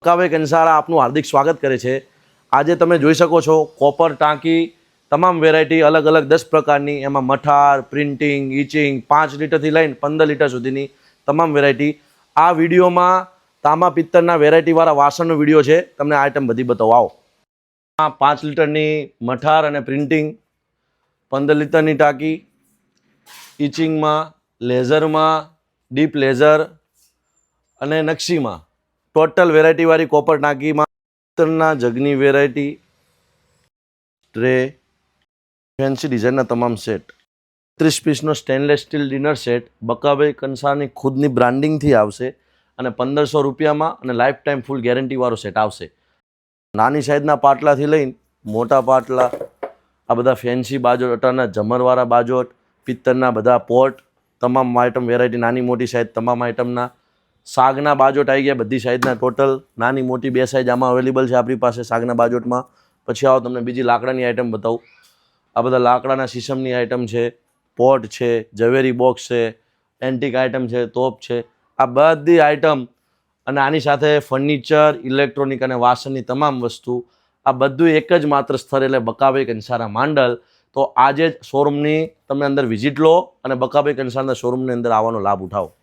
કાવે કંસારા આપનું હાર્દિક સ્વાગત કરે છે। આજે તમે જોઈ શકો છો કોપર ટાંકી તમામ વેરાયટી અલગ અલગ 10 પ્રકારની, એમાં મઠાર, પ્રિન્ટિંગ, ઈચિંગ 5 લીટરથી લઈને 15 લીટર સુધીની તમામ વેરાયટી। આ વિડીયોમાં તાંબા પિત્તળના વેરાયટીવાળા વાસણનો વિડીયો છે, તમને આઈટમ બધી બતાવો। આવો, આ 5 લીટરની મઠાર અને પ્રિન્ટિંગ, 15 લીટરની ટાંકી, ઈચિંગમાં, લેઝરમાં, ડીપ લેઝર અને નકશીમાં टोटल वेरायटी वाली कॉपर टाँकी में पित्तळना जगनी वेरायटी, ट्रे, फैंसी डिजाइन तमाम सेट, 30 पीसनो stainless steel dinner set Bakabhai कंसारानी खुदनी ब्रांडिंग थी आवशे अने 1500 रुपया में अने लाइफ टाइम फूल गेरंटी वाळो सेट आवशे। नानी साइजना पाटला थी लईने मोटा पाटला, आ बधा फैंसी बाजोटना जमरवाळा बाजोट, पित्तळना बधा पोट, तमाम आइटम वेरायटी नानी मोटी साइज तमाम आइटमना। सागना बाजोट आई गया बधी साइजना टोटल नानी मोटी बे साइज आमां अवेलेबल है अपनी पास सागना बाजोटमां। पछी आओ तमने बीजी लाकडानी आइटम बतावुं। आ बधा लाकडाना शीशमनी आइटम है, पोट है, जवेरी बॉक्स है, एंटीक आइटम है, तोप है। आ बधी आइटम अने आनी साथे फर्निचर, इलेक्ट्रॉनिक अने वासणनी तमाम वस्तु आ बधुं एक ज मात्र स्थळे एटले बकाभाई कंसारा मांडल। तो आज शोरूमनी तमने अंदर विजिट लो अने बकाभाई कंसाराना शोरूमनी अंदर आववानो लाभ उठावो।